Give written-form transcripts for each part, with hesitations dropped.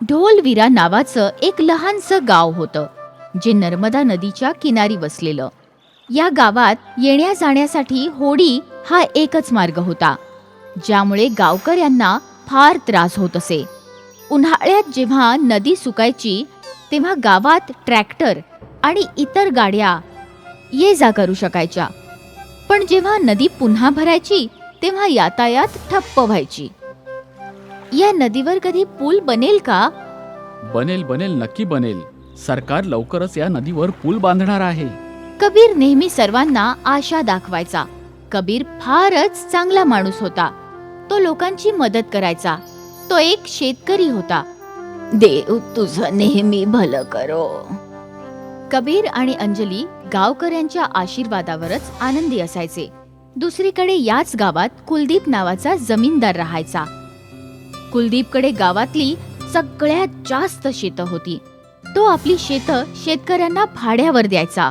ढोलविरा नावाचं एक लहानसं गाव होतं, जे नर्मदा नदीच्या किनारी वसलेलं. या गावात येण्या जाण्यासाठी होडी हा एकच मार्ग होता, ज्यामुळे गावकऱ्यांना फार त्रास होत असे. उन्हाळ्यात जेव्हा नदी सुकायची तेव्हा गावात ट्रॅक्टर आणि इतर गाड्या ये जा करू शकायच्या, पण जेव्हा नदी पुन्हा भरायची तेव्हा यातायात ठप्प व्हायची. या नदीवर कधी पूल बनेल का? बनेल बनेल, नक्की बनेल. सरकार लवकरच या नदीवर पूल बांधणार आहे. कबीर नेहमी सर्वांना आशा दाखवायचा. कबीर फारच चांगला माणूस होता. तो लोकांची मदत करायचा. तो एक शेतकरी होता. देव तुझं नेहमी भलं करो. कबीर आणि अंजली गावकऱ्यांच्या आशीर्वादावरच आनंदी असायचे. दुसरीकडे याच गावात कुलदीप नावाचा जमीनदार राहायचा. कुलदीपकडे गावातली सगळ्यात जास्त शेतं होती. तो आपली शेतं शेतकऱ्यांना भाड्यावर द्यायचा.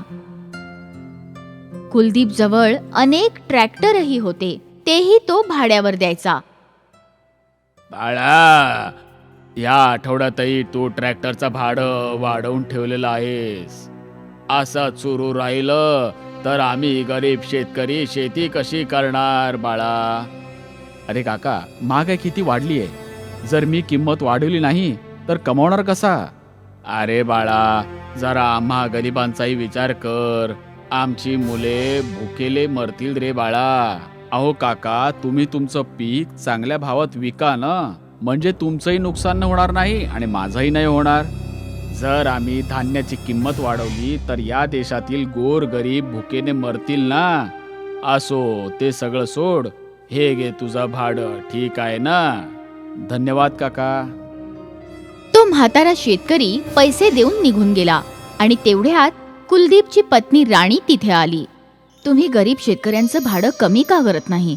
कुलदीप जवळ अनेक ट्रॅक्टरही होते, तेही तो भाड्यावर द्यायचा. बाळा, या आठवड्यातही तू ट्रॅक्टरचं भाडं वाढवून ठेवलेलं आहेस. असं सुरू राहिलं तर आम्ही गरीब शेतकरी शेती कशी करणार बाळा? अरे काका, महागाई किती वाढली आहे. जर मी किंमत वाढवली नाही तर कमावणार कसा? अरे बाळा, जरा आम्हा गरिबांचाही विचार कर. आमची मुले भुकेले मरतील रे बाळा. अहो काका, तुम्ही तुमचं पीक चांगल्या भावात विका ना, म्हणजे तुमचंही नुकसान होणार नाही आणि माझंही नाही होणार. जर आम्ही धान्याची किंमत वाढवली तर या देशातील गोर गरीब भुकेने मरतील ना. असो, ते सगळं सोड. हे घे तुझं भाडं, ठीक आहे ना? धन्यवाद काका. तो म्हातारा शेतकरी पैसे देऊन निघून गेला आणि तेवढ्यात कुलदीपची पत्नी राणी तिथे आली. तुम्ही गरीब शेतकऱ्यांचं भाडं कमी का करत नाही?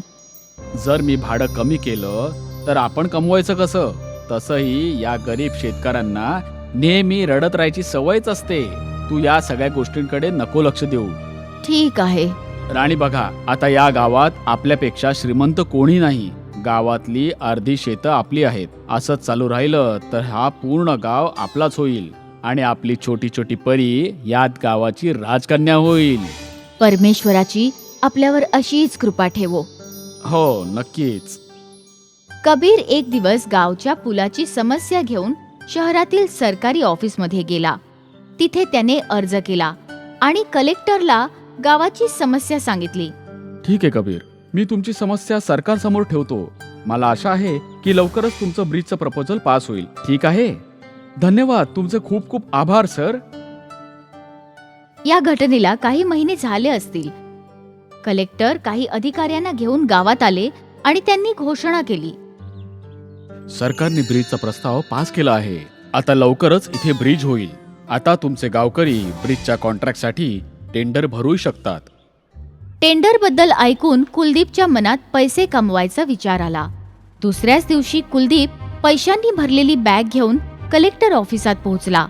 जर मी भाडं कमी केलं तर आपण कमवायचं कसं? तसंही या गरीब शेतकऱ्यांना नेहमी रडत राहायची सवयच असते. तू या सगळ्या गोष्टींकडे नको लक्ष देऊ. ठीक आहे. राणी बघा, आता या गावात आपल्यापेक्षा श्रीमंत कोणी नाही. गावातली अर्धी शेतं आपली आहेत. असंच चालू राहिलं तर हा पूर्ण गाव आपलाच होईल आणि आपली छोटी छोटी परी यात गावाची राजकन्या होईल. परमेश्वराची आपल्यावर अशीच कृपा ठेवो. हो, नक्कीच. कबीर एक दिवस गावच्या पुलाची समस्या घेऊन शहरातील सरकारी ऑफिसमध्ये गेला. तिथे त्याने अर्ज केला आणि कलेक्टरला गावाची समस्या सांगितली. ठीक आहे कबीर, मी तुमची समस्या सरकारसमोर ठेवतो. मला आशा आहे की लवकरच तुमचं ब्रिजचं प्रपोजल पास होईल. ठीक आहे? धन्यवाद. तुमचे खूप खूप आभार सर. या घटनेला काही महिने झाले असतील. कलेक्टर काही अधिकाऱ्यांना घेऊन गावात आले आणि त्यांनी घोषणा केली. सरकारने ब्रिजचा प्रस्ताव पास केला आहे. आता लवकरच इथे ब्रिज होईल. आता तुमचे गावकरी ब्रिजच्या कॉन्ट्रॅक्टसाठी टेंडर भरू शकतात. टेंडर बद्दल ऐकून कुलदीपच्या मनात पैसे कमवायचा विचार आला. दुसऱ्याच दिवशी कुलदीप पैशांनी भरलेली बॅग घेऊन कलेक्टर ऑफिसात पोहोचला.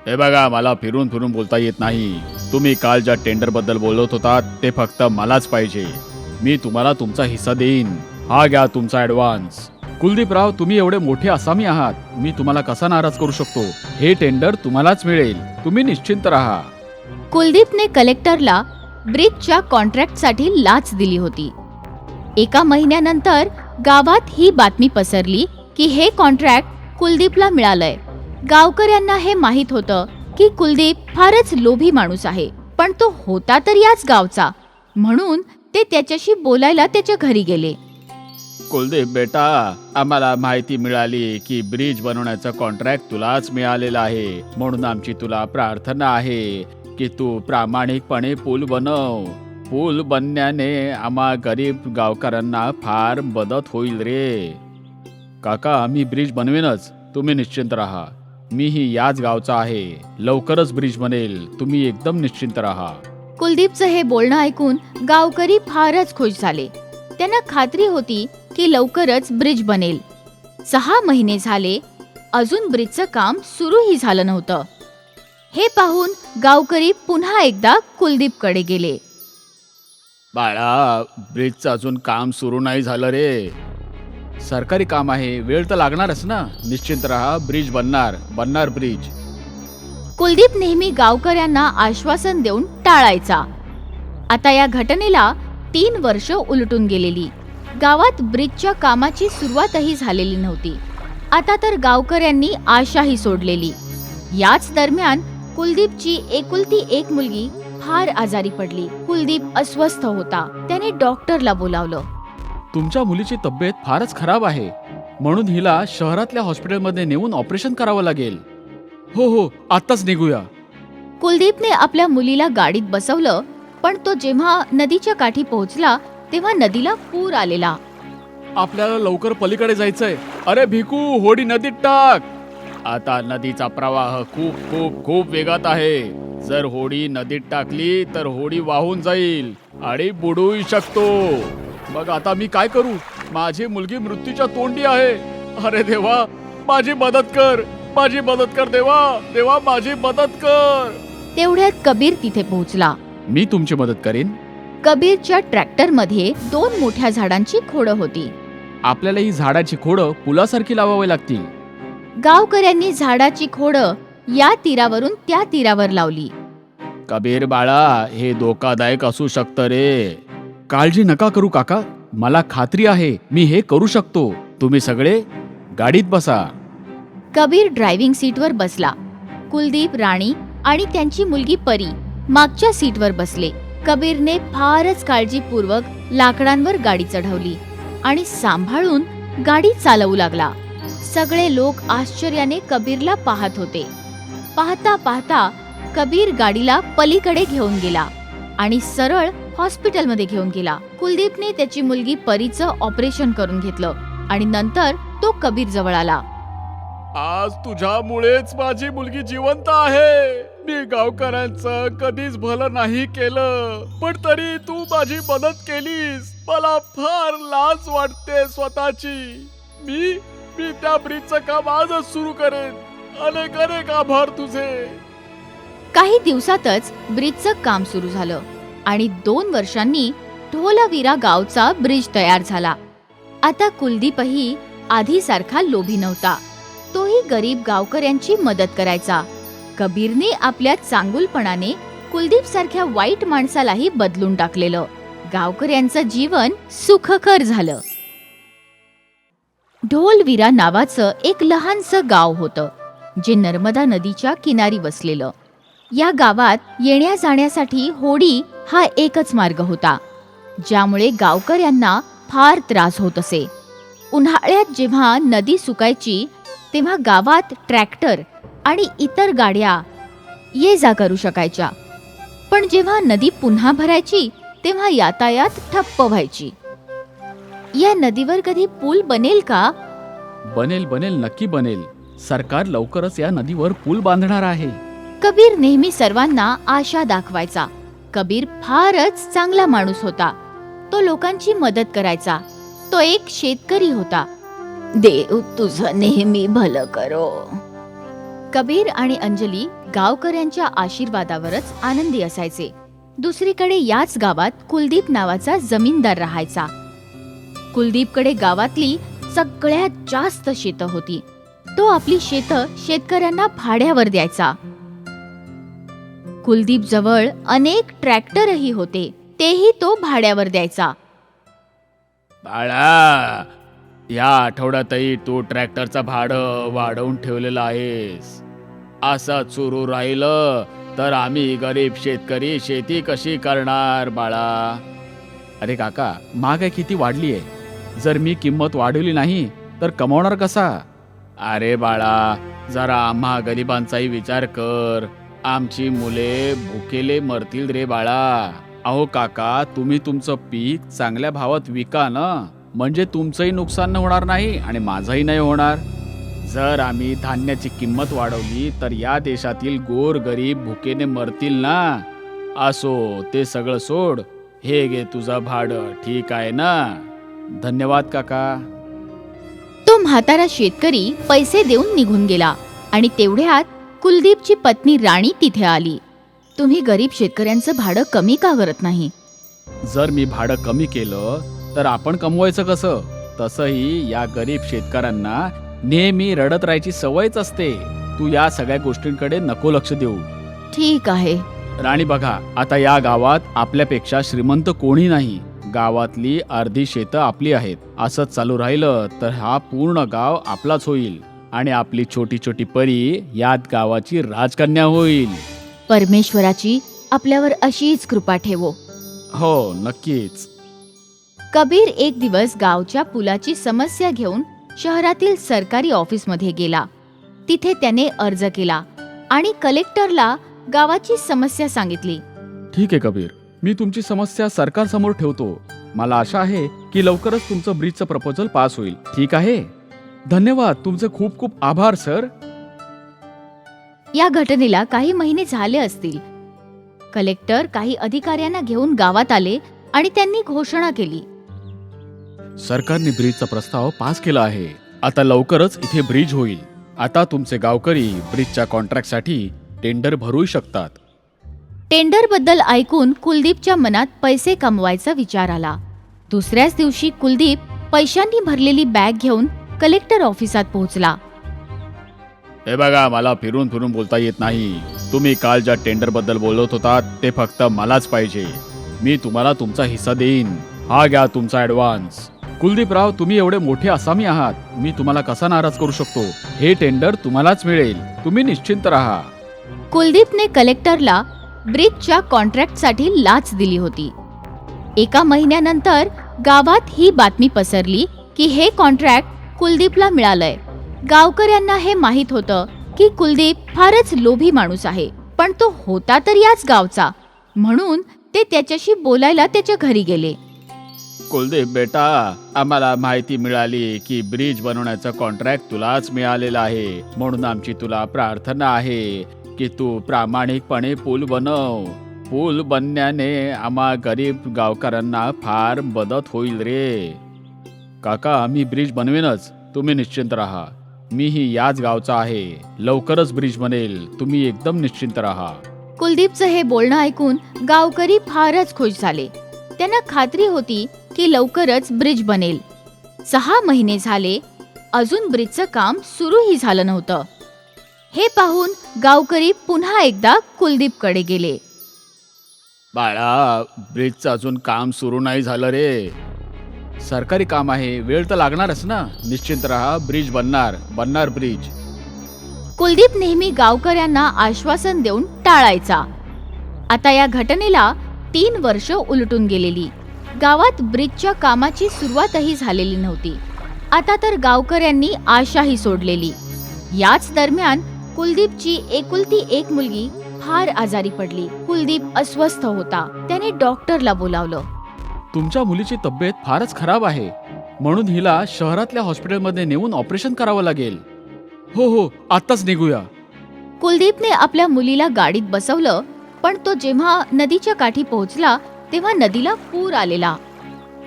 हे बघा, मला फिरून फिरून बोलता येत नाही. तुम्ही काल ज्या टेंडर बद्दल बोलत होता ते फक्त मलाच पाहिजे. मी तुम्हाला तुमचा हिस्सा देईन. हा घ्या तुमचा ऍडव्हान्स. कुलदीपराव, तुम्ही एवढे मोठे आसामी आहात, मी तुम्हाला कसा नाराज करू शकतो? हे टेंडर तुम्हालाच मिळेल. तुम्ही निश्चिंत राहा. कुलदीपने कलेक्टरला ब्रिजच्या कॉन्ट्रॅक्टसाठी लाच दिली होती. एका महिन्यानंतर गावात ही बातमी पसरली की हे कॉन्ट्रॅक्ट कुलदीपला मिळालंय. गावकऱ्यांना हे माहित होतं की कुलदीप फारच लोभी माणूस आहे, पण तो होता तर याच गावचा, म्हणून ते त्याच्याशी बोलायला त्याच्या घरी गेले. कुलदीप बेटा, आम्हाला माहिती मिळाली की ब्रिज बनवण्याचं कॉन्ट्रॅक्ट तुलाच मिळालेलं आहे. म्हणून आमची तुला प्रार्थना आहे की तू प्रामाणिकपणे पूल बनव. पूल बनण्याने आम्हा गरीब गावकऱ्यांना फार मदत होईल रे. काका, मी ब्रिज बनवेनच, तुम्ही निश्चिंत राहा. मीही याच गावचा आहे. लवकरच ब्रिज बनेल, तुम्ही एकदम निश्चिंत राहा. कुलदीपचं हे बोलणं ऐकून गावकरी फारच खुश झाले. त्यांना खात्री होती की लवकरच ब्रिज बनेल. 6 महिने झाले, अजून ब्रिजचं काम सुरूही झालं नव्हतं. हे पाहून गावकरी पुन्हा एकदा कुलदीपकडे गेले. बाळा, ब्रिजचं अजून काम सुरू नाही झालं रे. सरकारी काम आहे, वेळ तर लागणारच ना. निश्चिंत राहा, ब्रिज बनणार ब्रिज. कुलदीप नेहमी गावकऱ्यांना आश्वासन देऊन टाळायचा. आता या घटनेला 3 वर्ष उलटून गेलेली. गावात ब्रिजच्या कामाची सुरुवातही झालेली नव्हती. आता तर गावकऱ्यांनी आशाही सोडलेली. याच दरम्यान कुलदीपची एकुलती एक मुलगी फार आजारी पडली. कुलदीप अस्वस्थ होता. त्याने डॉक्टरला बोलावलं. तुमच्या मुलीची तब्येत फारच खराब आहे, म्हणून हिला शहरातल्या हॉस्पिटलमध्ये नेऊन ऑपरेशन करावं लागेल. हो, आत्ताच निघूया. कुलदीपने आपल्या मुलीला गाडीत बसवलं, पण तो जेव्हा नदीच्या काठी पोहोचला तेव्हा नदीला पूर आलेला. आपल्याला लवकर पलीकडे जायचंय. अरे भिकू, होडी नदीत टाक. आता नदीचा प्रवाह खूप खूप खूप वेगात आहे. जर होडी नदीत टाकली तर होडी वाहून जाईल आणि बुडूही शकतो. मग आता मी काय करू? माझी मुलगी मृत्यूच्या तोंडी आहे. अरे देवा, माझी मदत कर देवा, माझी मदत कर. तेवढ्यात कबीर तिथे पोहोचला. मी तुमची मदत करेन. कबीरच्या ट्रॅक्टरमध्ये 2 मोठ्या झाडांची खोडं होती. आपल्याला ही झाडाची खोडं पुलासारखी लावावी लागतील. गावकऱ्यांनी झाडाची खोडं या तीरावरून त्या तीरावर लावली. कबीर बाळा, हे धोकादायक असू शकतं रे. काळजी नका करू काका, मला खात्री आहे मी हे करू शकतो. तुम्ही सगळे गाडीत बसा. कबीर ड्रायव्हिंग सीटवर बसला. कुलदीप, राणी आणि त्यांची मुलगी परी मागच्या सीटवर बसले. कबीरने फारच काळजीपूर्वक लाकडांवर गाडी चढवली आणि सांभाळून गाडी चालवू लागला. सगळे लोक आश्चर्याने कबीरला पाहत होते. पाहता पाहता कबीर गाडीला पलीकडे घेऊन गेला आणि सरळ हॉस्पिटलमध्ये घेऊन गेला. कुलदीपने त्याची मुलगी परीचं ऑपरेशन करून घेतलं आणि नंतर तो कबीर जवळ आला. आज तुझ्यामुळेच माझी मुलगी जिवंत आहे. मी गावकऱ्यांचं कधीच भलं नाही केलं, पण तरी तू माझी मदत केलीस. मला फार लाज वाटते स्वतःची. मी त्या ब्रिजचं काम आजच सुरू करेन. अनेक अनेक आभार तुझे. काही दिवसातच ब्रिजचं काम सुरू झालं आणि 2 वर्षांनी ढोलवीरा गावचा ब्रिज तयार झाला. आता कुलदीपही आधीसारखा लोभी नव्हता. तोही गरीब गावकऱ्यांची मदत करायचा. कबीरने आपल्या चांगुलपणाने कुलदीप सारख्या वाईट माणसालाही बदलून टाकलेलं. गावकऱ्यांचं जीवन सुखकर झालं. ढोलवीरा नावाचं एक लहानसं गाव होतं, जे नर्मदा नदीच्या किनारी वसलेलं. या गावात येण्या जाण्यासाठी होडी हा एकच मार्ग होता, ज्यामुळे गावकऱ्यांना फार त्रास होत असे. उन्हाळ्यात जेव्हा नदी सुकायची तेव्हा गावात ट्रॅक्टर आणि इतर गाड्या ये जा करू शकायच्या, पण जेव्हा नदी पुन्हा भरायची तेव्हा यातायात ठप्प व्हायची. या नदीवर कधी पूल बनेल का? बनेल, नक्की बनेल. सरकार लवकरच या नदीवर पूल बांधणार आहे. कबीर नेहमी सर्वांना आशा दाखवायचा. कबीर फारच चांगला माणूस होता. तो लोकांची मदत करायचा. तो एक शेतकरी होता. देव तुझं नेहमी भलं करो. कबीर आणि अंजली गावकऱ्यांच्या आशीर्वादावरच आनंदी असायचे. दुसरीकडे याच गावात कुलदीप नावाचा जमीनदार राहायचा. कुलदीपकडे गावातली सगळ्यात जास्त शेतं होती. तो आपली शेतं शेतकऱ्यांना भाड्यावर द्यायचा. कुलदीप जवळ अनेक ट्रॅक्टरही होते, तेही तो भाड्यावर द्यायचा. बाळा, या आठवड्यातही तू ट्रॅक्टरचं भाडं वाढवून ठेवलेलं आहेस. असं सुरू राहिलं तर आम्ही गरीब शेतकरी शेती कशी करणार बाळा? अरे काका, महागाई किती वाढली आहे. जर मी किंमत वाढवली नाही तर कमावणार कसा? अरे बाळा, जरा आम्हा गरिबांचाही विचार कर. आमची मुले भुकेले मरतील रे बाळा. अहो काका, तुम्ही तुमचं पीक चांगल्या भावात विका ना, म्हणजे तुमचंही नुकसान होणार नाही आणि माझंही नाही होणार. जर आम्ही धान्याची किंमत वाढवली तर या देशातील गोर गरीब भुकेने मरतील ना. असो, ते सगळं सोड. हे घे तुझं भाडं, ठीक आहे ना? धन्यवाद काका. तो म्हातारा शेतकरी पैसे देऊन निघून गेला आणि तेवढ्यात कुलदीपची पत्नी राणी तिथे आली. तुम्ही गरीब शेतकऱ्यांचं भाडं कमी का करत नाही? जर मी भाडं कमी केलं तर आपण कमवायचं कसं? तसंही या गरीब शेतकऱ्यांना नेहमी रडत राहायची सवयच असते. तू या सगळ्या गोष्टींकडे नको लक्ष देऊ. ठीक आहे. राणी बघा, आता या गावात आपल्यापेक्षा श्रीमंत कोणी नाही. गावातली अर्धी शेतं आपली आहेत. असंच चालू राहिलं तर हा पूर्ण गाव आपलाच होईल आणि आपली छोटी छोटी परी यात गावाची राजकन्या होईल. परमेश्वराची आपल्यावर अशीच कृपा ठेवो. हो, नक्कीच. कबीर एक दिवस गावच्या पुलाची समस्या घेऊन शहरातील सरकारी ऑफिसमध्ये गेला. तिथे त्याने अर्ज केला आणि कलेक्टरला गावाची समस्या सांगितली. ठीक आहे कबीर, मी तुमची समस्या सरकारसमोर ठेवतो. मला आशा आहे की लवकरच तुमचं ब्रिजचं प्रपोजल पास होईल. ठीक आहे? धन्यवाद, तुमचे खूप खूप आभार सर. या घटनेला काही महिने झाले असतील. कलेक्टर काही अधिकाऱ्यांना घेऊन गावात आले आणि त्यांनी घोषणा केली. सरकारने ब्रिजचा प्रस्ताव पास केला आहे. आता लवकरच इथे ब्रिज होईल. आता तुमचे गावकरी ब्रिजच्या कॉन्ट्रॅक्टसाठी टेंडर भरू शकतात. टेंडर बद्दल ऐकून कुलदीपच्या मनात पैसे कमवायचा विचार आला. दुसऱ्याच दिवशी कुलदीप पैशांनी भरलेली बॅग घेऊन कलेक्टर ऑफिसात पोहोचला. हे बघा, मला फिरून फिरून बोलता येत नाही. तुम्ही काल ज्या टेंडर बद्दल बोलत होता ते फक्त मलाच पाहिजे. मी तुम्हाला तुमचा हिस्सा देईन. हा घ्या तुमचा ऍडव्हान्स. कुलदीपराव, तुम्ही एवढे मोठे आसामी आहात, मी तुम्हाला कसा नाराज करू शकतो? हे टेंडर तुम्हालाच मिळेल. तुम्ही निश्चिंत राहा. कुलदीपने कलेक्टरला ब्रिजच्या कॉन्ट्रॅक्टसाठी लाच दिली होती. एका महिन्यानंतर गावात ही बातमी पसरली की हे कॉन्ट्रॅक्ट कुलदीपला मिळालंय. गावकऱ्यांना हे माहित होतं की कुलदीप फारच लोभी माणूस आहे, पण तो होता तर याच गावचा, म्हणून ते त्याच्याशी बोलायला त्याच्या घरी गेले. कुलदीप बेटा, आम्हाला माहिती मिळाली की ब्रिज बनवण्याचा कॉन्ट्रॅक्ट तुलाच मिळालेला आहे. म्हणून आमची तुला प्रार्थना आहे की तू प्रामाणिकपणे पूल बनव. पूल बनण्याने आम्हा गरीब गावकऱ्यांना फार मदत होईल रे. काका, मी ब्रिज बनवेनच, तुम्ही निश्चिंत राहा. मीही याच गावचा आहे. लवकरच ब्रिज बनेल, तुम्ही एकदम निश्चिंत राहा. कुलदीपचं हे बोलणं ऐकून गावकरी फारच खुश झाले. त्यांना खात्री होती की लवकरच ब्रिज बनेल. 6 महिने झाले, अजून ब्रिजचं काम सुरूही झालं नव्हतं. हे पाहून गावकरी पुन्हा एकदा कुलदीपकडे गेले. बाळा, ब्रिजचं अजून काम सुरू नाही झालं रे. सरकारी काम आहे, वेळ तर लागणारच ना. निश्चिंत राहा, ब्रिज बनणार ब्रिज. कुलदीप नेहमी गावकऱ्यांना आश्वासन देऊन टाळायचा. आता या घटनेला 3 वर्ष उलटून गेलेली. गावात ब्रिजच्या कामाची सुरुवातही झालेली नव्हती. आता तर गावकऱ्यांनी आशाही सोडलेली. याच दरम्यान कुलदीपची एकुलती एक मुलगी फार आजारी पडली. कुलदीप अस्वस्थ होता. त्याने डॉक्टरला बोलावलं. तुमच्या मुलीची तब्येत फारच खराब आहे, म्हणून हिला शहरातल्या हॉस्पिटलमध्ये नेऊन ऑपरेशन करावं लागेल. हो, आत्ताच निघूया. कुलदीपने आपल्या मुलीला गाडीत बसवलं, पण तो जेव्हा नदीच्या काठी पोहोचला तेव्हा नदीला पूर आलेला.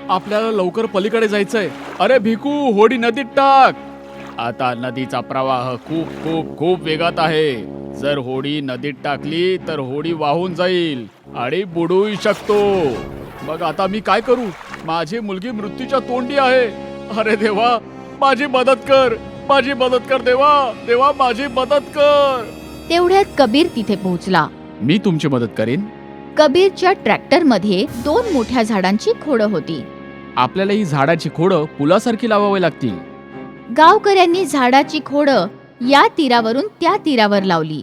आपल्याला लवकर पलीकडे जायचंय. अरे भिकू, होडी नदीत टाक. आता नदीचा प्रवाह खूप खूप खूप वेगात आहे. जर होडी नदीत टाकली तर होडी वाहून जाईल आणि बुडूही शकतो. मग आता मी काय करू? माझी मुलगी मृत्यूच्या तोंडी आहे. अरे देवा, माझी मदत कर देवा, माझी मदत कर. तेवढ्यात कबीर तिथे पोहोचला. मी तुमची मदत करेन. कबीरच्या ट्रॅक्टरमध्ये 2 मोठ्या झाडांची खोडं होती. आपल्याला ही झाडाची खोडं पुलासारखी लावावी लागतील. गावकऱ्यांनी झाडाची खोडं या तीरावरून त्या तीरावर लावली.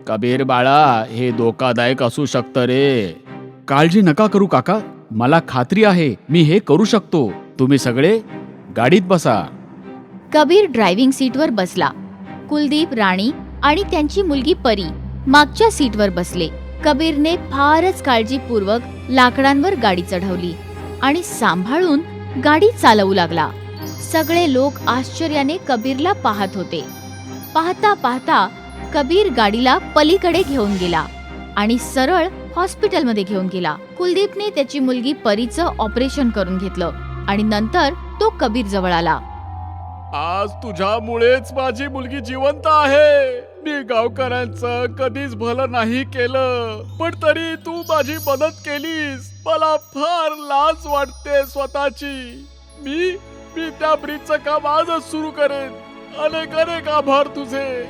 कबीर बाळा, हे धोकादायक असू शकतं रे. काळजी नका करू काका, मला खात्री आहे मी हे करू शकतो. तुम्ही सगळे गाडीत बसा. कबीर ड्रायव्हिंग सीटवर बसला. कुलदीप, राणी आणि त्यांची मुलगी परी मागच्या सीटवर बसले. कबीरने फारच काळजीपूर्वक लाकडांवर गाडी चढवली आणि सांभाळून गाडी चालवू लागला. सगळे लोक आश्चर्याने कबीरला पाहत होते. पाहता पाहता कबीर गाडीला पलीकडे घेऊन गेला आणि सरळ हॉस्पिटलमध्ये घेऊन गेला. कुलदीपने त्याची मुलगी परीचं ऑपरेशन करून घेतलं आणि नंतर तो कबीर जवळ आला. आज तुझ्यामुळेच माझी मुलगी जिवंत आहे. मी गावकऱ्यांचं कधीच भलं नाही केलं, पण तरी तू माझी मदत केलीस. मला फार लाज वाटते स्वतःची. मी त्या ब्रिजचं काम आजच सुरू करेन. अनेक अनेक आभार तुझे.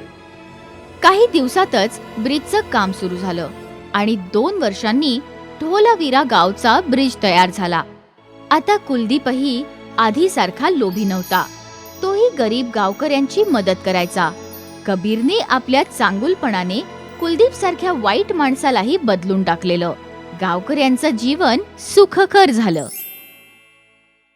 काही दिवसातच ब्रिजचं काम सुरू झालं आणि 2 वर्षांनी ढोलावीरा गावचा ब्रिज तयार झाला. आता कुलदीपही आधीसारखा लोभी नव्हता. तोही गरीब गावकऱ्यांची मदत करायचा. कबीरने आपल्या चांगुलपणाने कुलदीप सारख्या वाईट माणसालाही बदलून टाकलेलं. गावकऱ्यांचं जीवन सुखकर झालं.